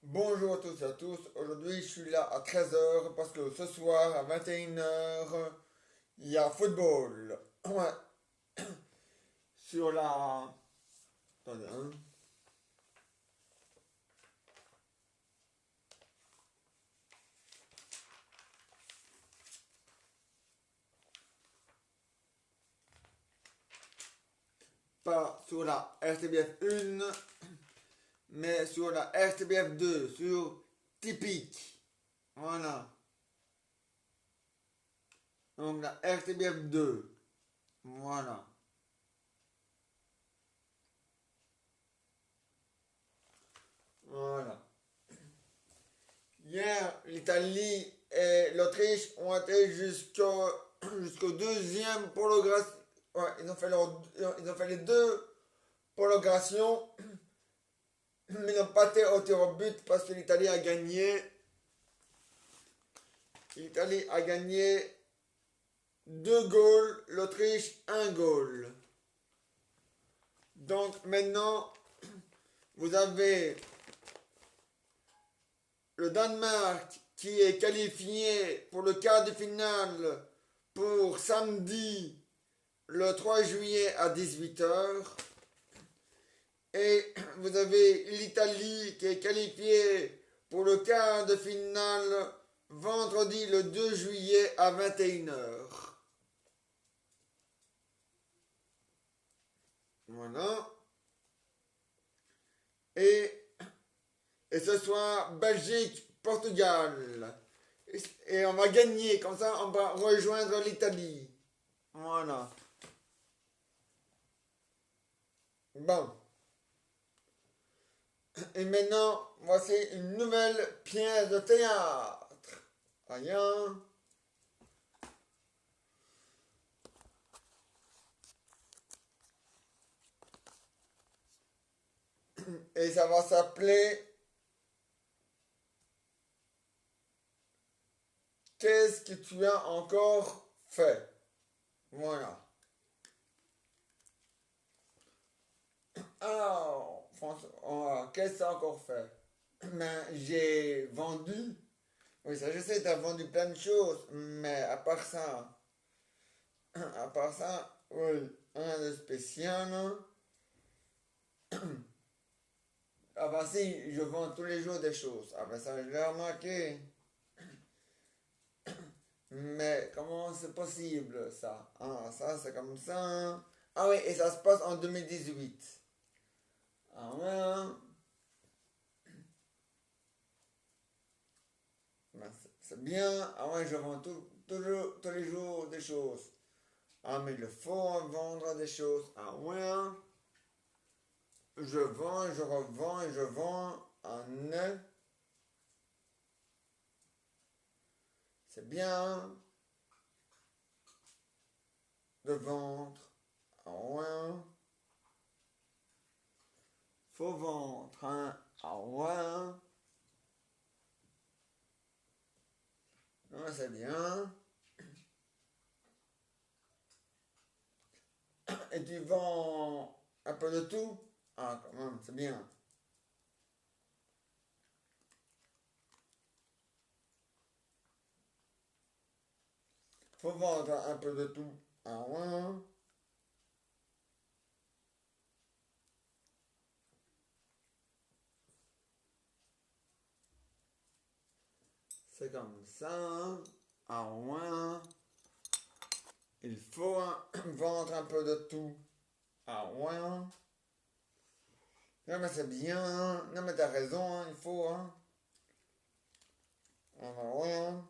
Bonjour à tous et à tous. Aujourd'hui, je suis là à 13 h parce que ce soir, à 21 h, il y a football. Ouais, sur la... Attendez, hein. Pas sur la RTBF 1, mais sur la RTBF 2, sur Typique. Voilà. Donc la RTBF 2. Voilà. Voilà. Hier, l'Italie et l'Autriche ont été jusqu'au deuxième prolongation. Ouais, ils ont fait les deux prolongations, mais ils n'ont pas été au tir au but parce que l'Italie a gagné. L'Italie a gagné deux goals, l'Autriche un goal. Donc maintenant, vous avez le Danemark qui est qualifié pour le quart de finale pour samedi le 3 juillet à 18 h. Et vous avez l'Italie qui est qualifiée pour le quart de finale vendredi le 2 juillet à 21 h. Voilà. Et, et ce soir, Belgique-Portugal. Et on va gagner, comme ça on va rejoindre l'Italie. Voilà. Bon. Et maintenant, voici une nouvelle pièce de théâtre. Rien. Et ça va s'appeler Qu'est-ce que tu as encore fait? Voilà. Alors, François, qu'est-ce que tu as encore fait? Ben, j'ai vendu. Oui, ça je sais, tu as vendu plein de choses, mais oui, rien de spécial, hein. Ah bah si, je vends tous les jours des choses. Ah bah ça, je l'ai remarqué. Mais comment c'est possible, ça? Ah, ça, c'est comme ça, hein. Ah oui, et ça se passe en 2018. Ah ouais, hein. Ben, c'est bien. Ah ouais, je vends tous les jours des choses. Ah, mais il faut en vendre des choses. Ah ouais, hein. Je vends, je revends et je vends. Ah ne. C'est bien de vendre. Ah ouais, hein. Faut vendre, hein. Ah ouais, hein. Ouais, c'est bien. Et tu vends un peu de tout? Ah, quand même, c'est bien. Faut vendre un peu de tout. Ah ouais, hein. C'est comme ça, hein. Ah ouais, hein. Il faut vendre un peu de tout. Ah ouais, hein. Non mais c'est bien, hein. Non mais t'as raison, hein. Il faut, hein. Ah bah ouais, hein.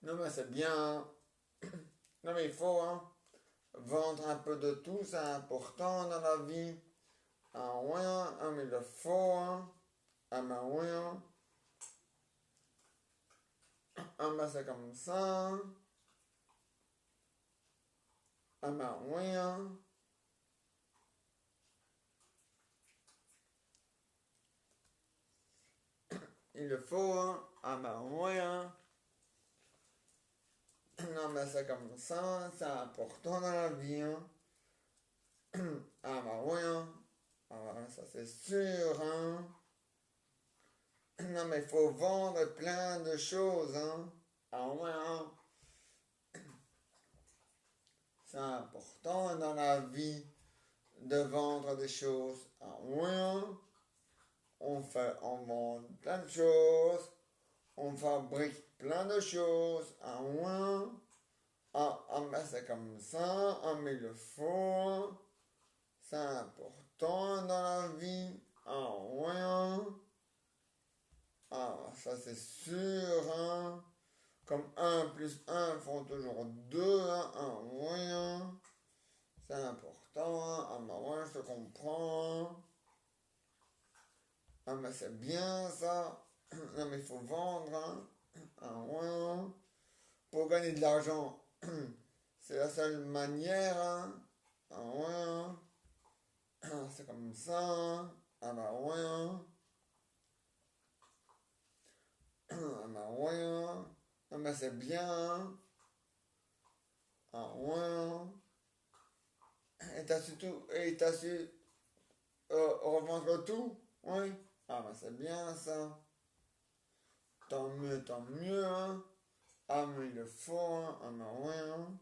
Non mais c'est bien, hein. Non mais il faut, hein. Vendre un peu de tout, c'est important dans la vie. Ah ouais, hein. Ah mais il le faut, hein. Ah bah ouais, hein. Ah bah c'est comme ça, hein. Ah bah ouais, hein. Il le faut, hein. Ah bah ouais, hein. Non mais c'est comme ça, c'est important dans la vie, hein. Ah bah ouais, hein. Ah bah ça c'est sûr, hein. Non, mais il faut vendre plein de choses, hein. Ah ouais, hein. C'est important dans la vie de vendre des choses. Ah ouais, hein. On vend plein de choses. On fabrique plein de choses. Ah ouais, hein. Ah, mais c'est comme ça. Ah, mais il le faut. C'est important dans la vie. Ah ouais, hein. Ah, ça c'est sûr, hein. Comme un plus un font toujours 2, hein. Ah ouais, hein. C'est important, hein. Ah, bah ouais, je te comprends. Ah, mais c'est bien ça. Non, mais il faut vendre, hein. Ah ouais, hein. Pour gagner de l'argent, c'est la seule manière, hein. Ah ouais, hein. C'est comme ça, hein. Ah bah ouais, hein. Ah bah ouais, hein. Ah bah c'est bien, hein. Ah ouais, hein. Et t'as su revendre tout? Oui. Ah bah c'est bien ça. Tant mieux, hein. Ah mais il le faut, hein. Ah bah ouais, hein.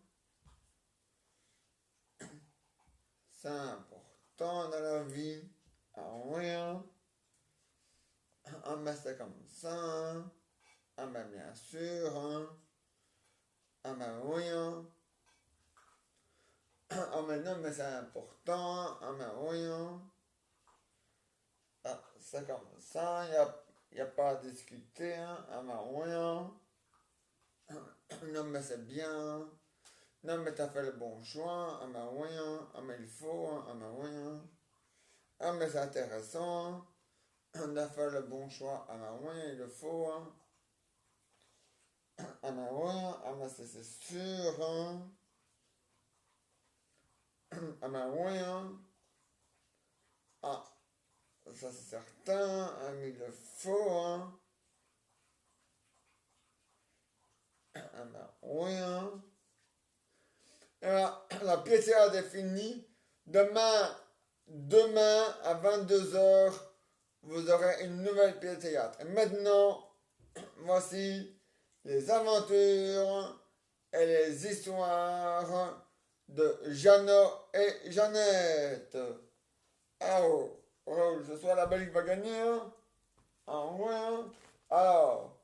C'est important dans la vie. Ah ouais, hein. Ah bah c'est comme ça, hein. Ah bah bien sûr, hein. Ah bah oui, hein. Ah mais non, mais c'est important, hein. Ah bah oui, hein. Ah, c'est comme ça, y a pas à discuter, hein. Ah bah oui, hein. Non mais c'est bien, hein. Non mais t'as fait le bon choix, ah bah oui, hein. Ah mais il faut, hein. Ah bah oui, hein. Ah mais c'est intéressant, hein. On a fait le bon choix, ah bah oui, il le faut, hein. Ah bah oui, hein. Ah bah c'est sûr, hein. Ah bah oui, hein. Ah, ça c'est certain, hein, mais il le faut, hein. Ah bah oui, hein. Alors, la pièce est finie. Demain à 22 heures, vous aurez une nouvelle pièce de théâtre. Et maintenant, voici les aventures et les histoires de Jeannot et Jeannette. Ah oh, oh, ce soir la Belgique va gagner, hein? Ah ouais, hein? Alors,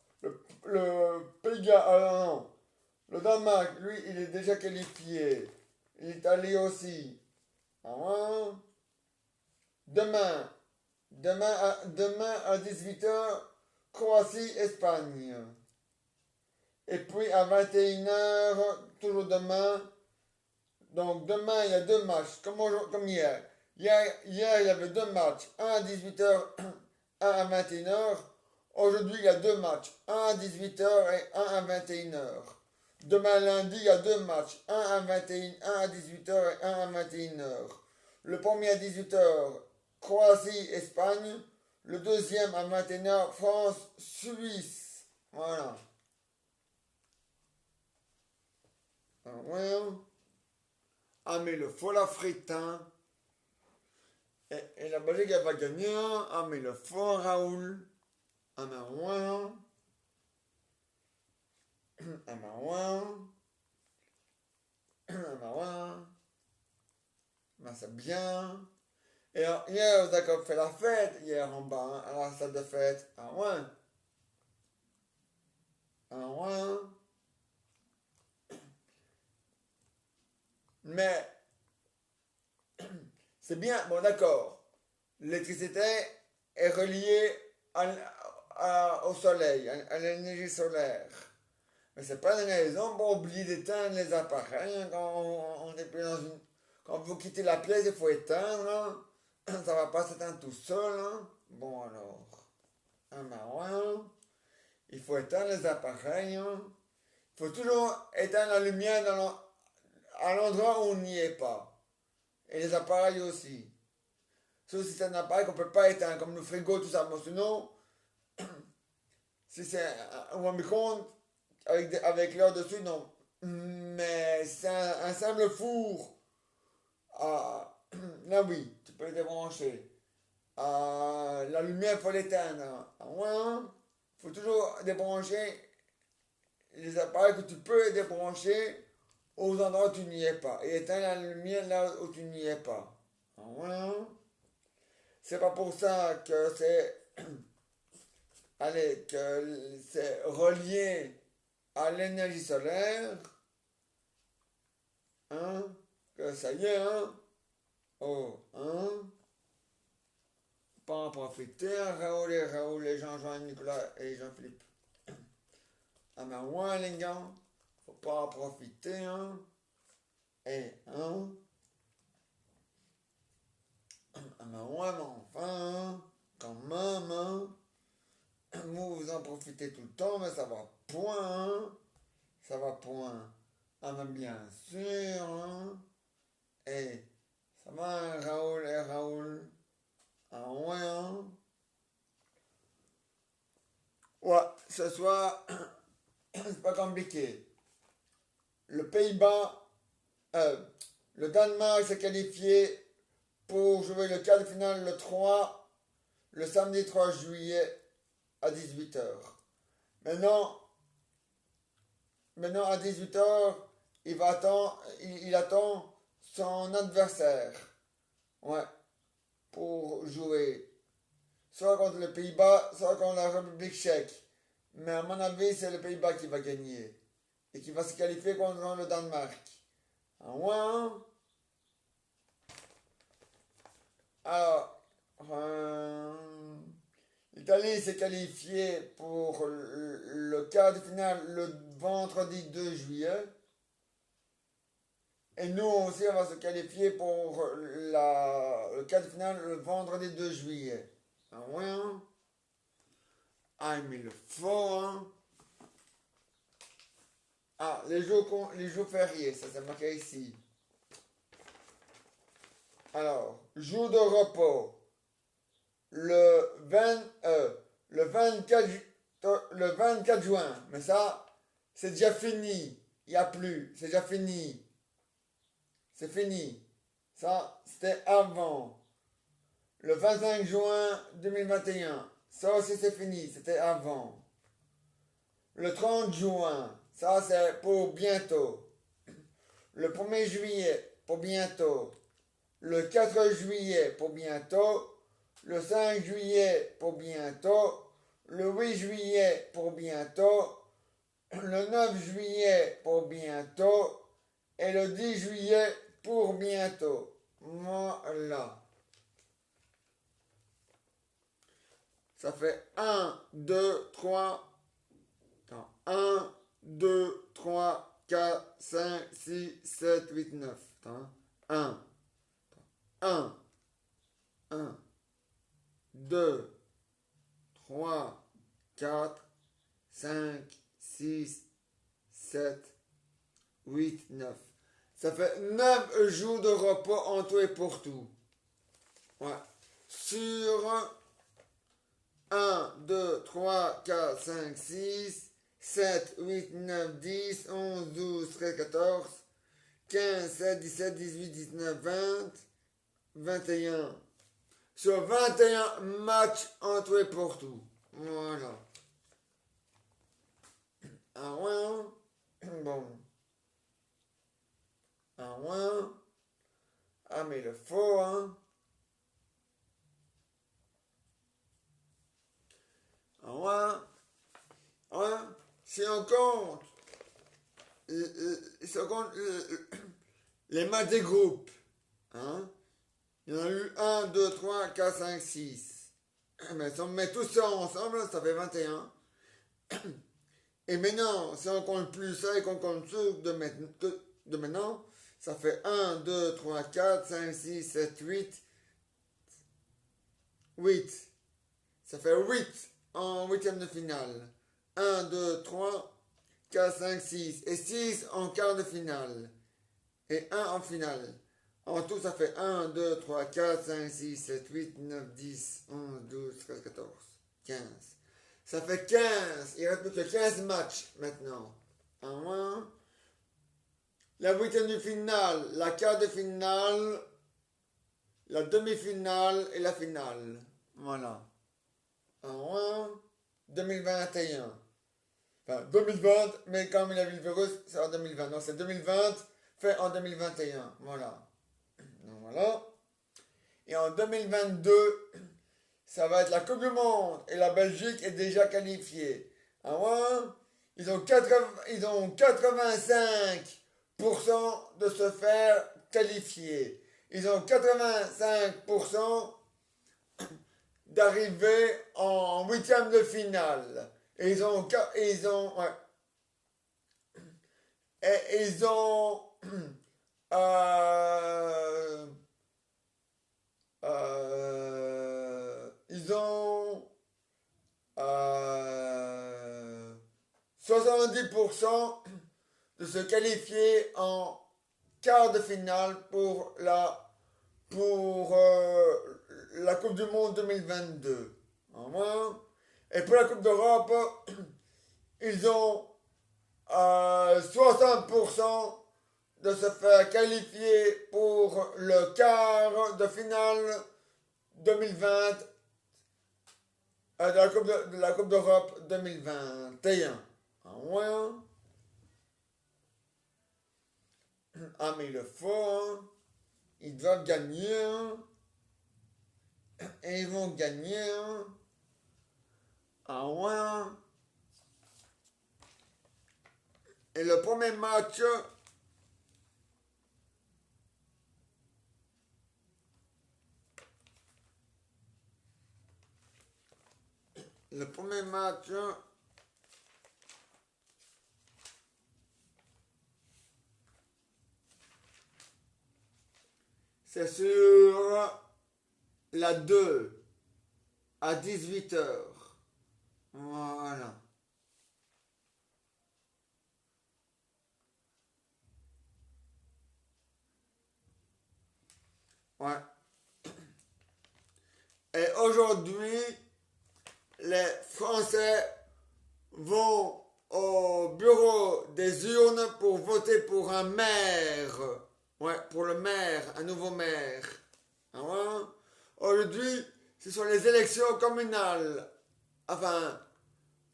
le Pays, non, le Danemark, lui, il est déjà qualifié. L'Italie aussi. Ah ouais? Demain, demain à 18 h, Croatie, Espagne. Et puis à 21 h, toujours demain. Donc demain, il y a deux matchs, comme hier. Hier, il y avait deux matchs. Un à 18 h, un à 21 h. Aujourd'hui, il y a deux matchs. Un à 18 h et un à 21 h. Demain lundi, il y a deux matchs. Un à 21, un à 18 h et un à 21 h. Le premier à 18 h, Croatie, Espagne. Le deuxième à 21 h, France, Suisse. Voilà. Ah ouais. Ah mais le faut la frite, hein. Et la Belgique, elle va gagner, hein. Ah mais le faut, Raoul. Ah mais ouais, hein. Ah mais ouais, hein. Ah mais ouais, hein. Ben, c'est bien. Et alors, hier, vous avez fait la fête, hier en bas, hein, à la salle de fête. Ah ouais. Ah ouais, hein. Mais, c'est bien, bon d'accord. L'électricité est reliée au soleil, à l'énergie solaire. Mais c'est pas une raison pour oublier d'éteindre les appareils, hein, quand on est plus dans une... Quand vous quittez la pièce, il faut éteindre, hein. Ça va pas s'éteindre tout seul, hein. Bon alors. Ah ben ouais, hein. Il faut éteindre les appareils, hein. Il faut toujours éteindre la lumière à l'endroit où on n'y est pas. Et les appareils aussi. Sauf si c'est un appareil qu'on peut pas éteindre, comme le frigo, tout ça. Bon, sinon, si c'est un micro-ondes avec l'heure dessus, non. Mais c'est un simple four. Ah, là oui, tu peux les débrancher. La lumière, il faut l'éteindre. Il faut toujours débrancher les appareils que tu peux débrancher aux endroits où tu n'y es pas. Et éteindre la lumière là où tu n'y es pas. C'est pas pour ça que c'est. Allez, que c'est relié à l'énergie solaire. Que ça y est, Oh, pas en profiter, Raoul et Jean-Jean, Nicolas et Jean-Philippe. Ah mais ouais les gars, faut pas en profiter, Et, Ah mais ouais mais enfin, quand même, Vous en profitez tout le temps, mais ça va point, Ça va point. Ah mais bien sûr, Et, ça va Raoul et Raoul. Ah ouais, Ouais, ce soir, c'est pas compliqué. Le Pays-Bas, euh, le Danemark s'est qualifié pour jouer le quart de finale le samedi 3 juillet à 18 h. Maintenant, maintenant à 18 h, il attend son adversaire. Ouais, pour jouer. Soit contre le Pays-Bas, soit contre la République tchèque. Mais à mon avis, c'est le Pays-Bas qui va gagner. Et qui va se qualifier contre le Danemark. Ah ouais, Alors, l'Italie s'est qualifiée pour le quart de finale le vendredi 2 juillet. Et nous aussi, on va se qualifier pour le quart de finale le vendredi 2 juillet. Ah ouais, Ah, mais le faut, Ah, les jours fériés, ça c'est marqué ici. Alors, jour de repos. Le 20, le 24, le 24 juin. Mais ça, c'est déjà fini. Il n'y a plus. C'est déjà fini. C'est fini. Ça, c'était avant. Le 25 juin 2021. Ça aussi, c'est fini. C'était avant. Le 30 juin. Ça, c'est pour bientôt. Le 1er juillet, pour bientôt. Le 4 juillet, pour bientôt. Le 5 juillet, pour bientôt. Le 8 juillet, pour bientôt. Le 9 juillet, pour bientôt. Et le 10 juillet, pour bientôt. Voilà. Ça fait 1, 2, 3. Attends. 1, 2, 3, 4, 5, 6, 7, 8, 9. Attends. 1. 1. 1. 2, 3, 4, 5, 6, 7, 8, 9. Ça fait 9 jours de repos en tout et pour tout. Ouais. Sur 1, 2, 3, 4, 5, 6, 7, 8, 9, 10, 11, 12, 13, 14, 15, 16, 17, 18, 19, 20, 21. Sur 21 matchs en tout et pour tout. Voilà. Ah ouais. Bon. Ah ouais. Ah mais le faut, Ah ouais. Ouais. Si on compte, si on compte les matchs des groupes, il y en a eu 1, 2, 3, 4, 5, 6. Mais si on met tout ça ensemble, ça fait 21. Et maintenant, si on compte plus ça et qu'on compte ceux de maintenant, ça fait 1, 2, 3, 4, 5, 6, 7, 8. 8. Ça fait 8 en huitième de finale. 1, 2, 3, 4, 5, 6. Et 6 en quart de finale. Et 1 en finale. En tout, ça fait 1, 2, 3, 4, 5, 6, 7, 8, 9, 10, 11, 12, 13, 14, 15. Ça fait 15. Il ne reste plus que 15 matchs maintenant. La huitième de finale, la quart de finale, la demi-finale et la finale. Voilà. En juin 2021. Enfin, 2020, mais comme il a vu le virus, c'est en 2020. Non, c'est 2020, fait en 2021. Voilà. Donc, voilà. Et en 2022, ça va être la Coupe du Monde. Et la Belgique est déjà qualifiée. En juin, ils ont 85% de se faire qualifier. Ils ont 85% d'arriver en huitième de finale. Et ouais. Et ils ont, ils ont 70% de se qualifier en quart de finale pour la Coupe du Monde 2022. Et pour la Coupe d'Europe, ils ont 60% de se faire qualifier pour le quart de finale 2020 de la Coupe d'Europe 2021. Ah, mais il le faut, hein. Ils doivent gagner, hein. Et ils vont gagner, hein. Ah ouais, hein. Et le premier match, le premier match, c'est sur la 2 à 18h. Voilà. Ouais. Et aujourd'hui, les Français vont au bureau des urnes pour voter pour un maire. Ouais, pour le maire, un nouveau maire. Ah ouais. Aujourd'hui, ce sont les élections communales. Enfin,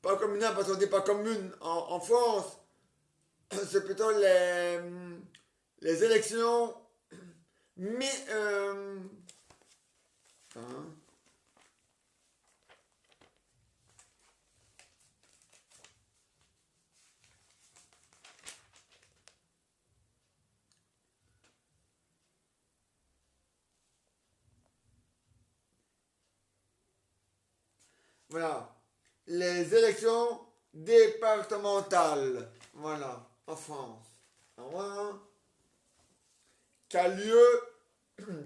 pas communales parce qu'on dit pas commune en France. C'est plutôt les élections mi, hein. Voilà. Les élections départementales. Voilà. En France. Voilà. Qui a lieu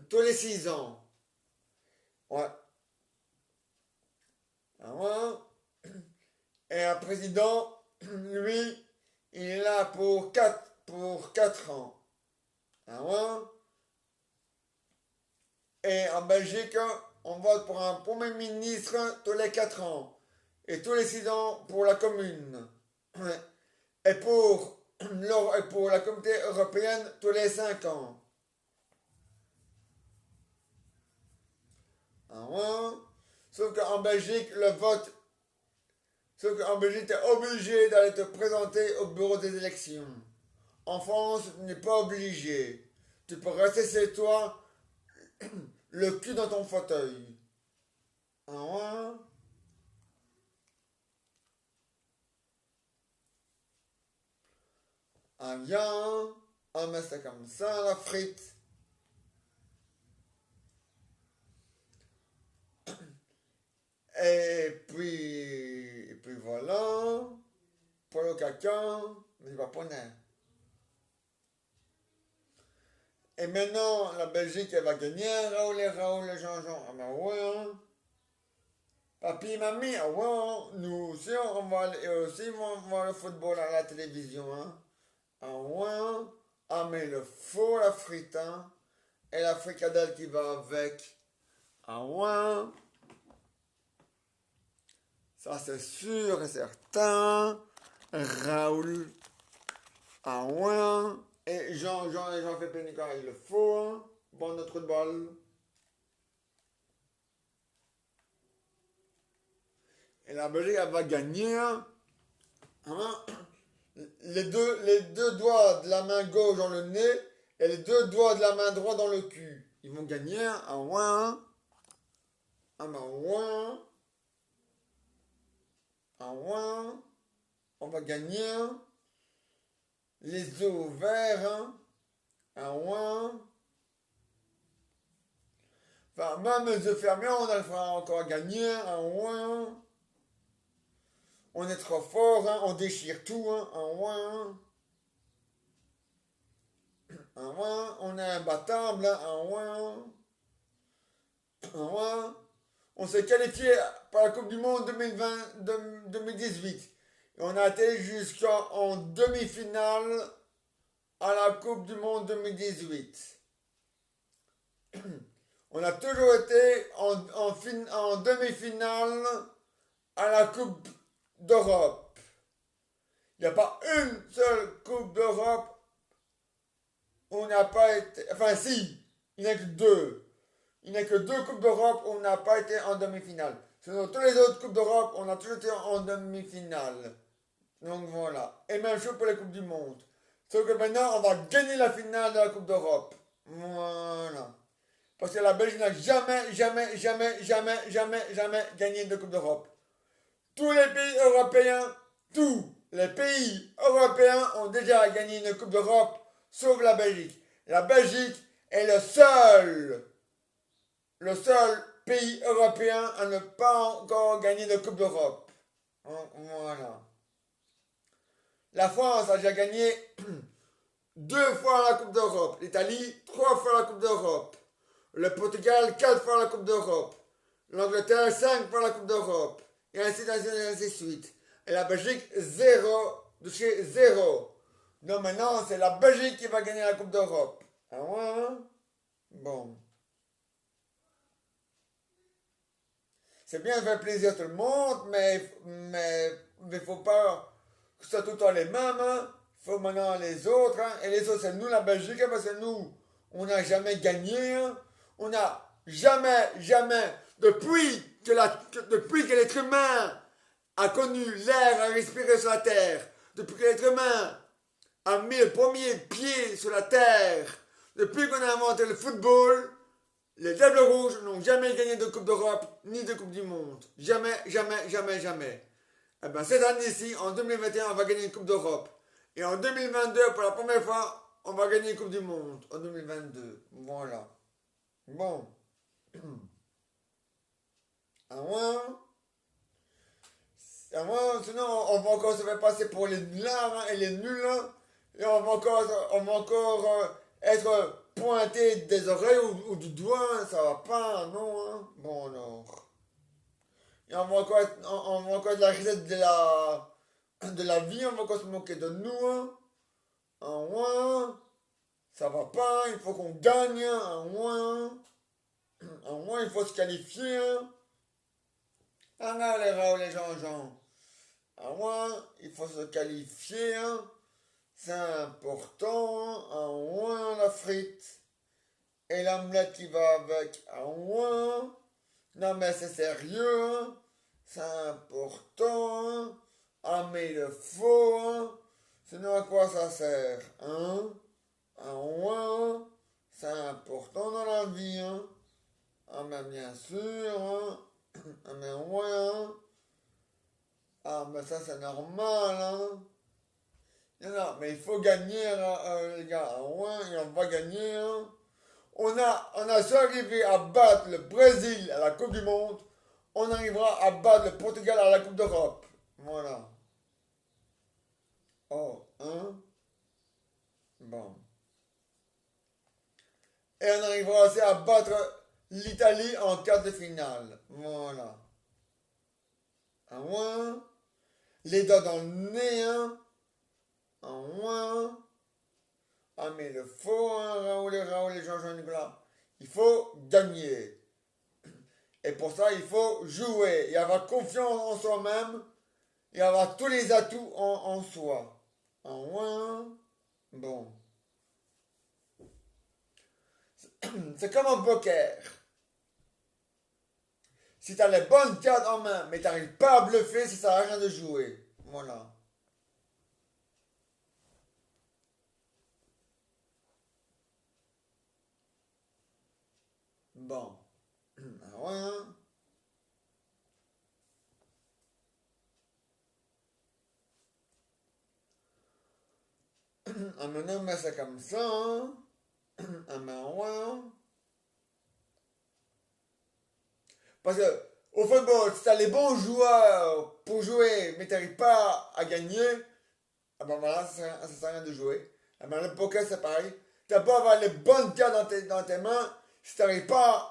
tous les 6 ans. Ouais. Voilà. Et un président, lui, il est là pour quatre ans. Voilà. Et en Belgique, on vote pour un premier ministre tous les 4 ans. Et tous les 6 ans pour la commune. Ouais. Et pour la communauté européenne tous les 5 ans. Ah ouais. Sauf qu'en Belgique, sauf qu'en Belgique, tu es obligé d'aller te présenter au bureau des élections. En France, tu n'es pas obligé. Tu peux rester chez toi, le cul dans ton fauteuil. Ah ouais. Ah bien. Ah mais c'est comme ça la frite. Et puis voilà. Pour le caca, mais il va pas naître. Et maintenant, la Belgique, elle va gagner. Raoul et Jean-Jean. Ah ben ouais, hein. Papi et mamie, ah ouais, hein. Nous aussi, on va aller, aussi, on va voir le football à la télévision, hein. Ah ouais, hein. Ah mais le faux, la frite, hein. Et la fricadelle qui va avec. Ah ouais, hein. Ça c'est sûr et certain. Raoul. Ah ouais, hein. Et Jean-Philippe Pénicard, il le faut, hein. Bon, notre football. Et la Belgique, elle va gagner. Hein. Les deux doigts de la main gauche dans le nez et les deux doigts de la main droite dans le cul. Ils vont gagner un ouin, un ouin, un ouin. On va gagner les os verts, un ouin. Enfin, même les œufs fermés, on a le fera encore gagner un ouin. On est trop fort, hein, on déchire tout, hein, un ouin. Un ouin, on est imbattable, hein, un ouin. Un ouin. On s'est qualifié pour la Coupe du Monde 2018. Et on a été jusqu'en demi-finale à la Coupe du Monde 2018. On a toujours été en demi-finale à la Coupe d'Europe. Il n'y a pas une seule Coupe d'Europe où on n'a pas été... Enfin si, il n'y en a que deux. Il n'y a que deux Coupes d'Europe où on n'a pas été en demi-finale. Sinon, toutes les autres Coupes d'Europe, on a toujours été en demi-finale. Donc voilà. Et même chose pour les Coupes du Monde. Sauf que maintenant, on va gagner la finale de la Coupe d'Europe. Voilà. Parce que la Belgique n'a jamais gagné de Coupe d'Europe. Tous les pays européens ont déjà gagné une Coupe d'Europe, sauf la Belgique. La Belgique est le seul pays européen à ne pas encore gagner de Coupe d'Europe. Voilà. La France a déjà gagné 2 fois la Coupe d'Europe. L'Italie, 3 fois la Coupe d'Europe. Le Portugal, 4 fois la Coupe d'Europe. L'Angleterre, 5 fois la Coupe d'Europe. Et ainsi de suite. Et la Belgique, 0 de chez 0. Donc maintenant, c'est la Belgique qui va gagner la Coupe d'Europe. Ah ouais, hein? Bon. C'est bien de faire plaisir à tout le monde, mais faut pas que ce soit tout le temps les mêmes. Hein. Faut maintenant les autres. Hein. Et les autres, c'est nous, la Belgique, hein, parce que nous, on n'a jamais gagné. Hein. On n'a jamais, depuis que l'être humain a connu l'air à respirer sur la terre, depuis que l'être humain a mis le premier pied sur la terre, depuis qu'on a inventé le football, les Diables Rouges n'ont jamais gagné de Coupe d'Europe ni de Coupe du Monde. Jamais. Eh bien, cette année-ci, en 2021, on va gagner une Coupe d'Europe. Et en 2022, pour la première fois, on va gagner une Coupe du Monde. En 2022. Voilà. Bon. À moins. Sinon, on va encore se faire passer pour les lards hein, et les nuls. Hein, et on va encore être pointé des oreilles ou du doigt. Hein, ça va pas, non. Hein. Bon, alors. Et on va encore de la recette de la vie. On va encore se moquer de nous. Hein. Un moins. Ça va pas. Il faut qu'on gagne. Hein, un moins. Un moins, il faut se qualifier. Hein. Ah là, les rats ou les gens. À moins, il faut se qualifier, hein. C'est important, à moins la frite et l'omelette qui va avec, à moins. Non mais c'est sérieux, hein. C'est important, hein. Ah mais il faut, hein. Sinon à quoi ça sert, hein. À moins, c'est important dans la vie, hein. Ah mais bien sûr, hein. Ah mais ouais, hein. Ah, mais ça c'est normal, hein. Non, mais il faut gagner, les gars. Ouais, et on va gagner, hein. On a su arriver à battre le Brésil à la Coupe du Monde. On arrivera à battre le Portugal à la Coupe d'Europe. Voilà. Oh, hein. Bon. Et on arrivera aussi à battre l'Italie en quart de finale. Voilà. Ah ouais. Les doigts dans le nez, hein. En moins. Ah, mais il faut, hein, Raoul et Jean-Jean Nicolas. Il faut gagner. Et pour ça, il faut jouer et avoir confiance en soi-même et avoir tous les atouts en soi. En moins. Bon. C'est comme un poker. si tu as les bonnes cartes en main, mais tu n'arrives pas à bluffer, ça sert à rien de jouer. Voilà. Bon. Ah ouais, hein. Ah, maintenant, on met ça comme ça, hein. Ah, ben ouais, hein. Parce que, au football, si tu as les bons joueurs pour jouer, mais tu n'arrives pas à gagner, ah ben voilà, ça sert à rien de jouer. Ah ben le poker, c'est pareil. Tu as beau avoir les bonnes cartes dans tes mains, si tu n'arrives pas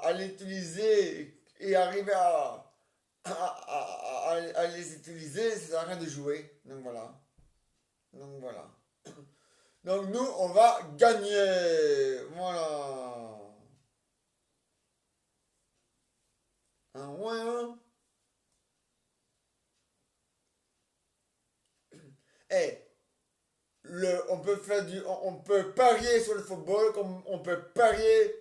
à l'utiliser et arriver à les utiliser, ça sert à rien de jouer. Donc voilà. Donc voilà. Donc nous, on va gagner. Voilà. Un ouais. Eh, on peut faire on peut parier sur le football comme on peut parier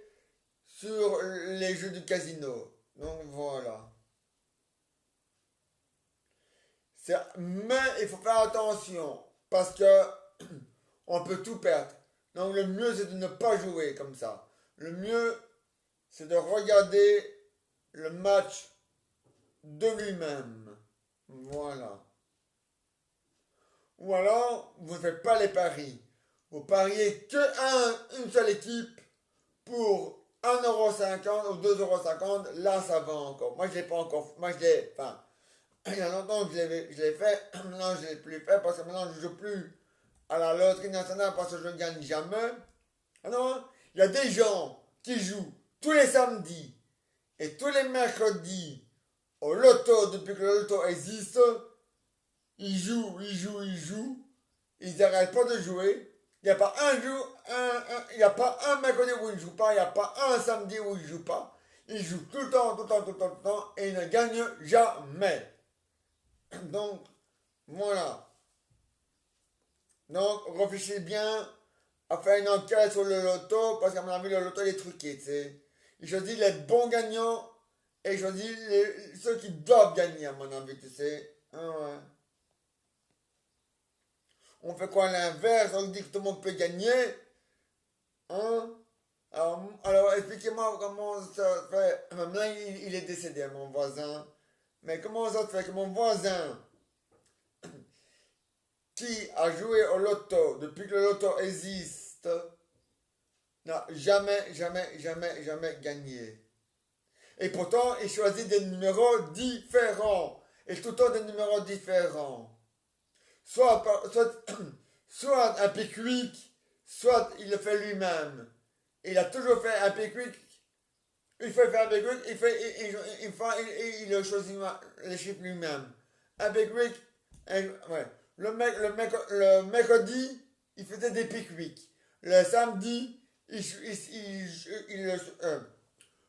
sur les jeux du casino. Donc voilà. Mais il faut faire attention parce que on peut tout perdre. Donc le mieux c'est de ne pas jouer comme ça. Le mieux c'est de regarder le match de lui-même. Voilà. Ou alors vous ne faites pas les paris. Vous pariez une seule équipe pour 1,50 € ou 2,50 €. Là ça va encore. Moi je l'ai pas encore. Moi je l'ai. Enfin, il y a longtemps que je l'ai fait. Maintenant je ne l'ai plus fait parce que maintenant je ne joue plus à la loterie nationale parce que je ne gagne jamais. Alors, il y a des gens qui jouent tous les samedis et tous les mercredis au loto depuis que le loto existe. Ils jouent, ils jouent, ils jouent. Ils n'arrêtent pas de jouer. Il n'y a pas un jour, il n'y a pas un mercredi où ils ne jouent pas, il n'y a pas un samedi où ils ne jouent pas. Ils jouent tout le temps, tout le temps, tout le temps, tout le temps, et ils ne gagnent jamais. Donc, voilà. Donc, réfléchissez bien à faire une enquête sur le loto, parce qu'à mon avis, le loto il est truqué, tu sais. Il choisit les bons gagnants et il choisit ceux qui doivent gagner, à mon avis, tu sais. Ah ouais. On fait quoi à l'inverse? On dit que tout le monde peut gagner. Hein? Alors, expliquez-moi comment ça se fait. Maintenant, il est décédé, mon voisin. Mais comment ça se fait que mon voisin, qui a joué au loto depuis que le loto existe, n'a jamais, jamais, jamais, jamais gagné? Et pourtant, il choisit des numéros différents. Et tout le temps des numéros différents. Soit un pique-wick, soit il le fait lui-même. Il a toujours fait un pique-wick. Il fait faire un pique-wick, il le choisit les chiffres lui-même. Un pique-wick, ouais. Le mercredi, il faisait des pique-wick. Le samedi,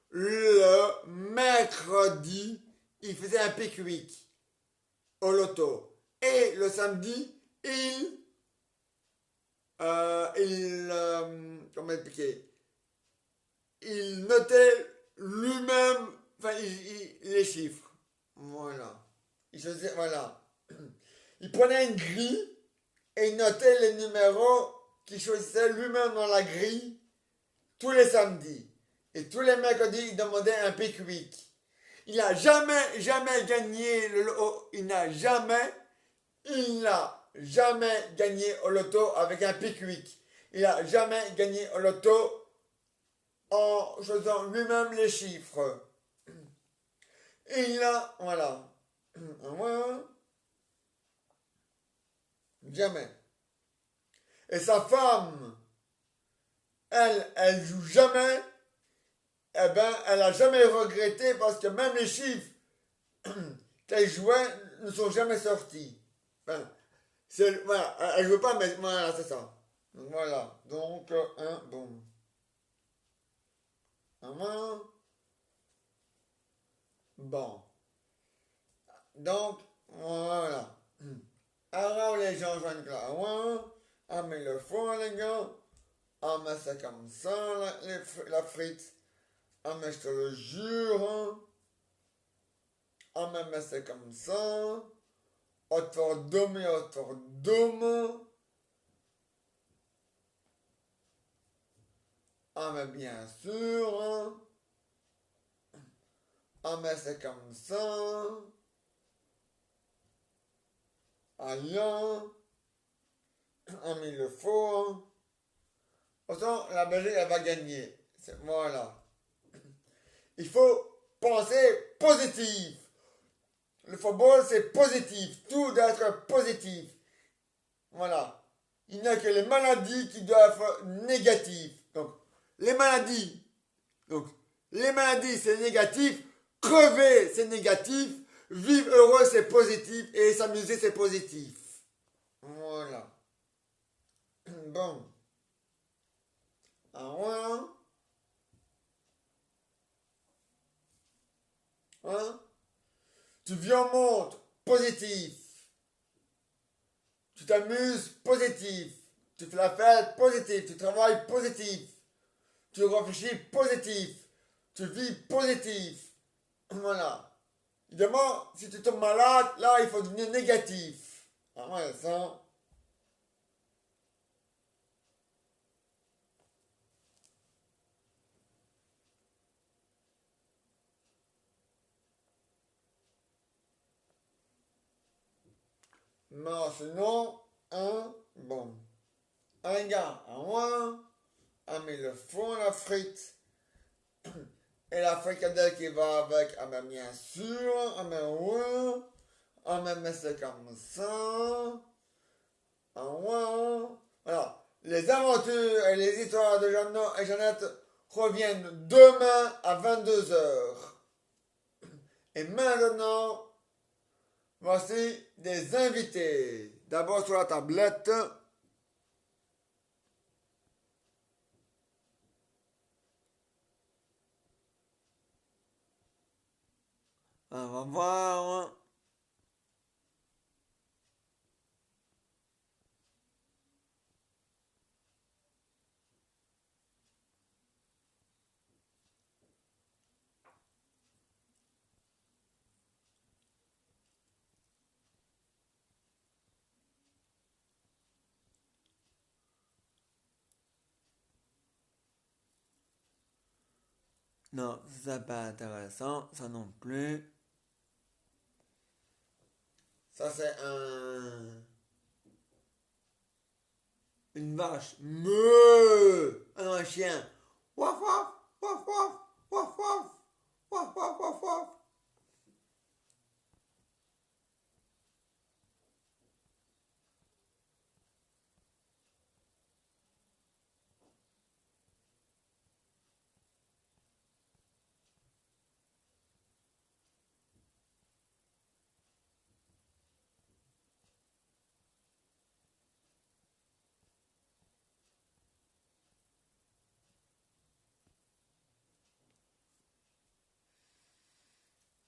le mercredi, il faisait un pique-wick au loto. Et le samedi, comment expliquer? Il notait lui-même, enfin, les chiffres. Voilà. Il faisait, voilà. Il prenait une grille et il notait les numéros qu'il choisissait lui-même dans la grille tous les samedis. Et tous les mercredis, il demandait un pick-wick. Il n'a jamais, jamais gagné le loto. Il n'a jamais gagné au loto avec un pick-wick. Il n'a jamais gagné au loto en choisissant lui-même les chiffres. Et il a, voilà. Voilà. Jamais. Et sa femme, elle joue jamais. Eh ben, elle a jamais regretté parce que même les chiffres qu'elle jouait ne sont jamais sortis. Enfin, voilà, elle joue pas, mais voilà, c'est ça. Donc, voilà. Donc, bon. Bon. Donc, voilà. Alors, les gens joignent là. Ah, mais le fond, les gars. Ah, mais c'est comme ça, la frite. Ah mais je te le jure, hein. Ah mais c'est comme ça. Otordome, otordome. Ah mais bien sûr, hein. Ah mais c'est comme ça. Ah là. Ah mais il le faut, hein. Pourtant, la Belgique, elle va gagner. Voilà. Il faut penser positif. Le football, c'est positif. Tout doit être positif. Voilà. Il n'y a que les maladies qui doivent être négatives. Donc, les maladies. Donc, les maladies, c'est négatif. Crever, c'est négatif. Vivre heureux, c'est positif. Et s'amuser, c'est positif. Voilà. Bon. Alors, voilà. Hein? Tu vis en monde positif. Tu t'amuses positif. Tu fais la fête positif. Tu travailles positif. Tu réfléchis positif. Tu vis positif. Voilà. Évidemment, si tu tombes malade, là, il faut devenir négatif. Ah ouais, ça. Non, sinon, un, bon. Un gars, un moins, un mais le fond, la frite. Et la fricadelle qui va avec, ah ben bien sûr, ah ben ouais, ah ben mais c'est comme ça, ah ouais. Voilà, les aventures et les histoires de Jeannot et Jeannette reviennent demain à 22 h. Et maintenant, voici des invités. D'abord sur la tablette, on va voir. Non, c'est pas intéressant, ça non plus. Ça c'est une vache. Meuh. Un chien. Waf waf, waf waf, waf waf, waf waf, waf waf.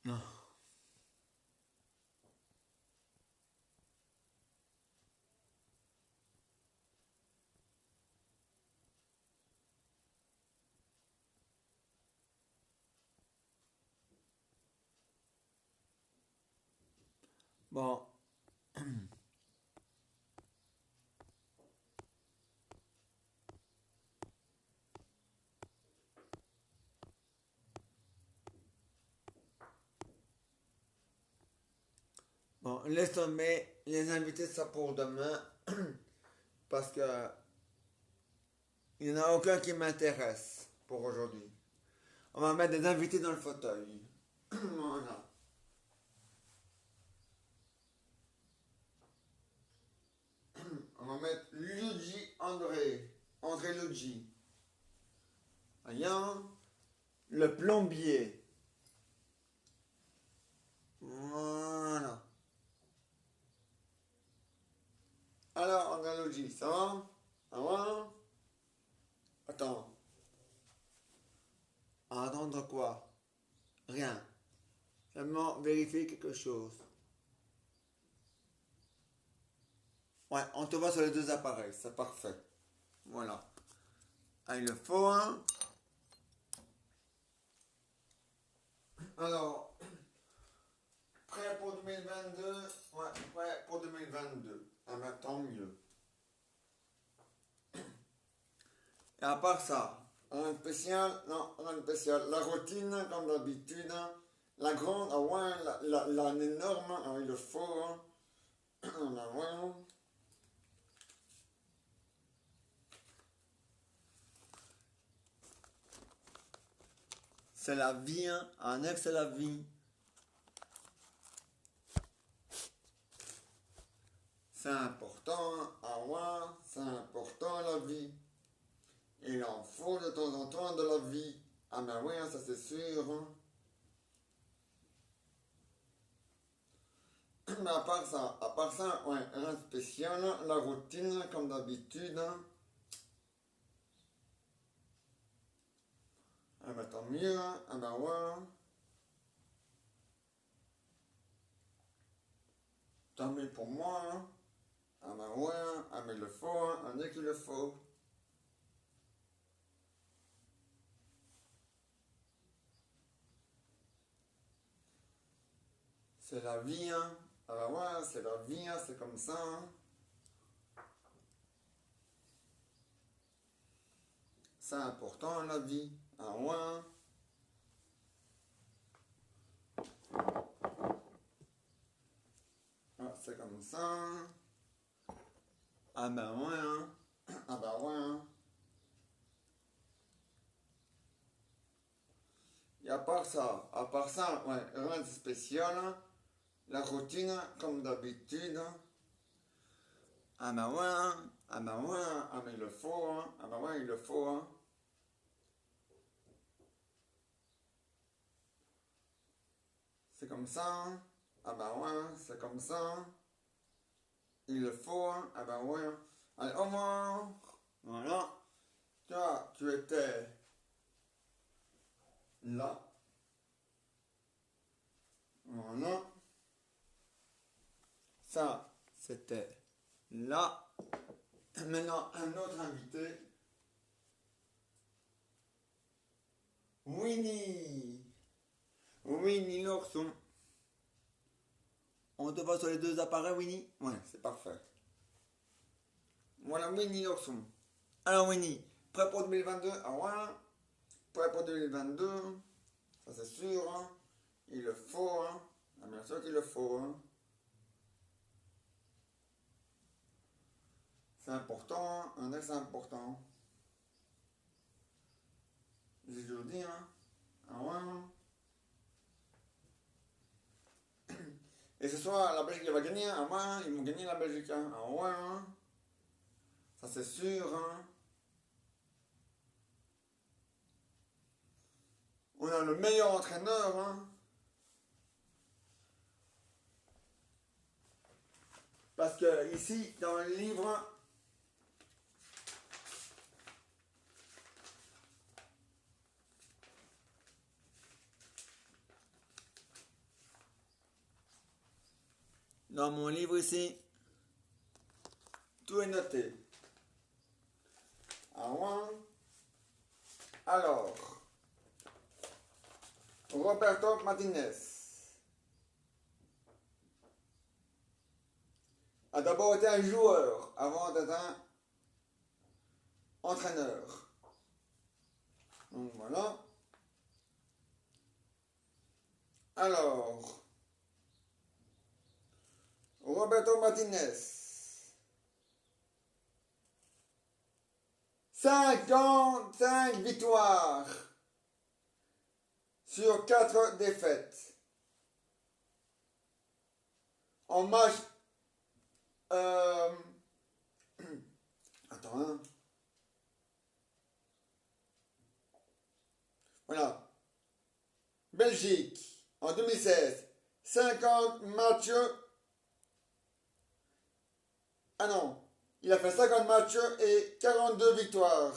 Non. Bon. Bon, laisse tomber les invités, ça pour demain. Parce que il n'y en a aucun qui m'intéresse pour aujourd'hui. On va mettre des invités dans le fauteuil. Voilà. On va mettre Luigi André. André Luigi. Rien. Le plombier. Voilà. Alors, André Luigi, ça va? Ça va? Attends. Attendre quoi? Rien. Seulement vérifier quelque chose. Ouais, on te voit sur les deux appareils, c'est parfait. Voilà. Ah, il le faut, hein? Alors, prêt pour 2022? Ouais, prêt pour 2022. Ah ben, tant mieux. Et à part ça, rien de spécial? Non, rien de spécial. La routine, comme d'habitude. La grande, ah ouais, l'énorme, ah, il le faut. Hein. Ah ouais. C'est la vie, hein. Un ex, c'est la vie. C'est important, ah ouais, c'est important la vie. Il en faut de temps en temps de la vie. Ah ben oui, hein, ça c'est sûr. Hein. Mais à part ça, ouais, rien de spécial. Hein. La routine, comme d'habitude. Hein. Ah ben tant mieux, hein. Ah ben ouais. Tant mieux pour moi. Hein. Ah ben ouais, hein. Ah mais il le faut, hein. On dit qu'il le faut. C'est la vie, hein. Ah ben ouais, c'est la vie, hein. C'est comme ça, hein. C'est important la vie. Ah ouais. Hein. Ah, c'est comme ça. Hein. Ah ben ouais, hein. Ah ben ouais, hein. Et à part ça, ouais, rien de spécial. Hein. La routine, comme d'habitude. Hein. Ah ben ouais, hein. Ah ben ouais, hein. Ah mais il le faut, hein. Ah ben ouais, il le faut, hein. C'est comme ça, hein. Ah ben ouais, hein. C'est comme ça, hein. Il le faut, hein. Ah ben ouais, hein. Allez, au revoir. Voilà. Toi, tu étais là. Voilà. Ça, c'était là. Maintenant, un autre invité. Winnie. Winnie l'ourson. On te voit sur les deux appareils, Winnie? Ouais, c'est parfait. Voilà, Winnie l'ourson. Alors, Winnie, prêt pour 2022? Ah ouais. Prêt pour 2022? Ça, c'est sûr, hein. Il le faut, hein. Ah, bien sûr qu'il le faut, hein. C'est important, hein. Un ex, c'est important. J'ai toujours dit, hein. Ah ouais, hein. Et ce soir, la Belgique va gagner, ah ouais, hein. Ils vont gagner la Belgique, hein. Ah ouais, hein. Ça, c'est sûr, hein. On a le meilleur entraîneur, hein. Parce que ici, dans le livre, dans mon livre ici, tout est noté. Ah ouais. Alors, Roberto Martinez a d'abord été un joueur avant d'être un entraîneur. Donc voilà. Alors, Roberto Martinez, 55 victoires sur 4 défaites. En match... attends, hein. Voilà. Belgique, en 2016, 50 matchs. Ah non, il a fait 50 matchs et 42 victoires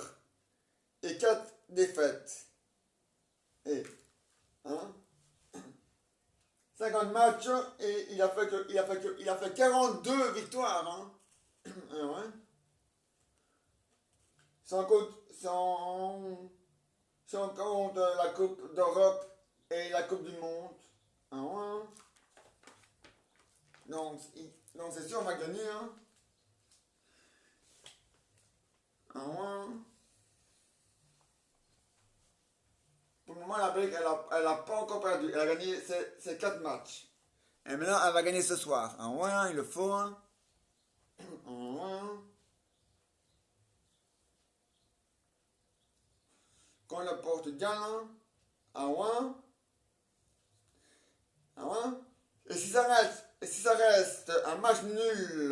et 4 défaites. Et, hein, 50 matchs et il a fait 42 victoires. Hein. Ah ouais. Sans compte la Coupe d'Europe et la Coupe du Monde. 1-1. Donc c'est sûr, on va gagner. Hein. 1-1. Pour le moment, la Belgique, elle a pas encore perdu. Elle a gagné ses 4 matchs. Et maintenant, elle va gagner ce soir. 1-1, il le faut. 1-1. Quand le Portugal, 1-1. 1-1. Et si ça reste un match nul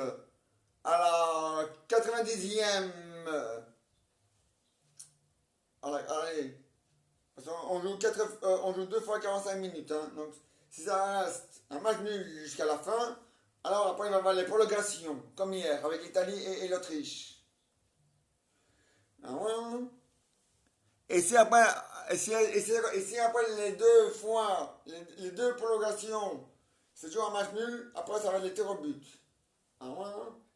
à la 90e, allez, parce qu'on joue, on joue 2 fois 45 minutes. Hein, donc, si ça reste un match nul jusqu'à la fin, alors après il va y avoir les prolongations, comme hier, avec l'Italie et l'Autriche. Et si après, les 2 fois, les 2 prolongations, c'est toujours un match nul, après ça va être les tirs au but.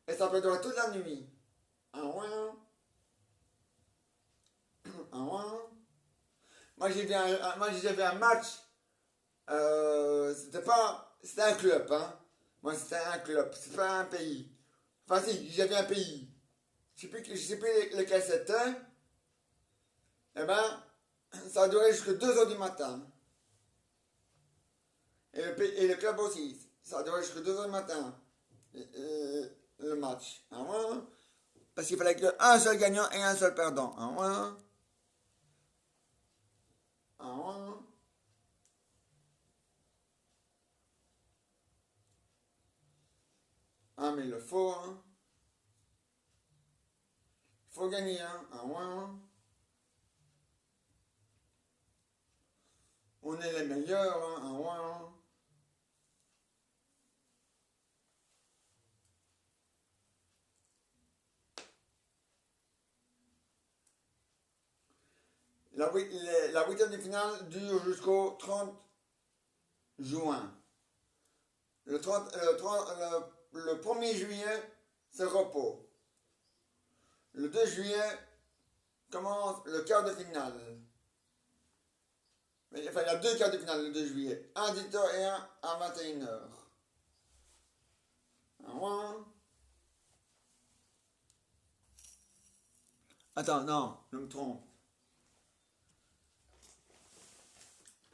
Et ça peut durer toute la nuit. Moi j'ai vu un match, c'était un club, hein. Moi c'était un club, c'est pas un pays. Enfin si, j'ai vu un pays. Je sais plus lequel c'était. Eh ben, ça a duré jusqu'à 2 heures du matin. Et le club aussi, ça a duré jusqu'à 2 heures du matin. Le match. Parce qu'il fallait qu'un seul gagnant et un seul perdant. Mais il le faut. Il faut gagner. On est les meilleurs. La 8e de finale dure jusqu'au 30 juin. Le 1er juillet, c'est repos. Le 2 juillet commence le quart de finale. Enfin, il y a 2 quarts de finale le 2 juillet. Un à 18h et un à 21h. Attends, non, je me trompe.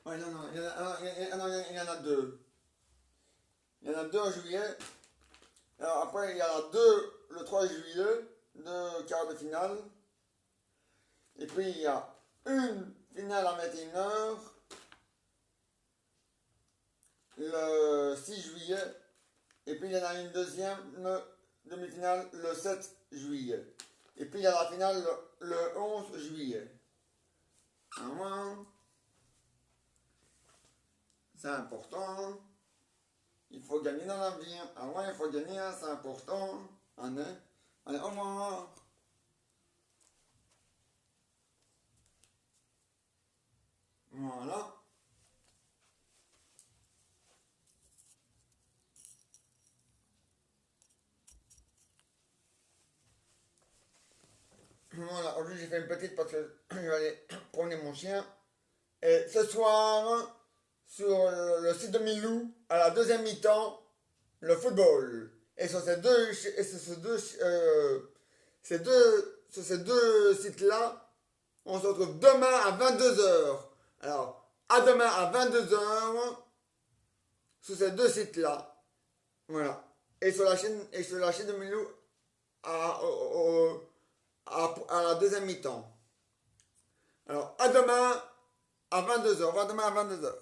Ouais, non, il y en a 2. Il y en a 2 en juillet. Alors après, il y en a 2 le 3 juillet, 2 quarts de finale. Et puis il y a une finale à 21h le 6 juillet. Et puis il y en a une deuxième demi-finale le 7 juillet. Et puis il y a la finale le 11 juillet. C'est important. Il faut gagner dans la vie. Il faut gagner, c'est important. Allez, au revoir. Voilà. Voilà, aujourd'hui j'ai fait une petite parce que je vais aller promener mon chien. Et ce soir, sur le site de Milou, à la deuxième mi-temps, le football. Et sur ces deux sites-là, on se retrouve demain à 22h. Alors, à demain à 22h, sur ces 2 sites-là. Voilà. Et sur la chaîne de Milou, à la deuxième mi-temps. Alors, à demain à 22h. À demain à 22h.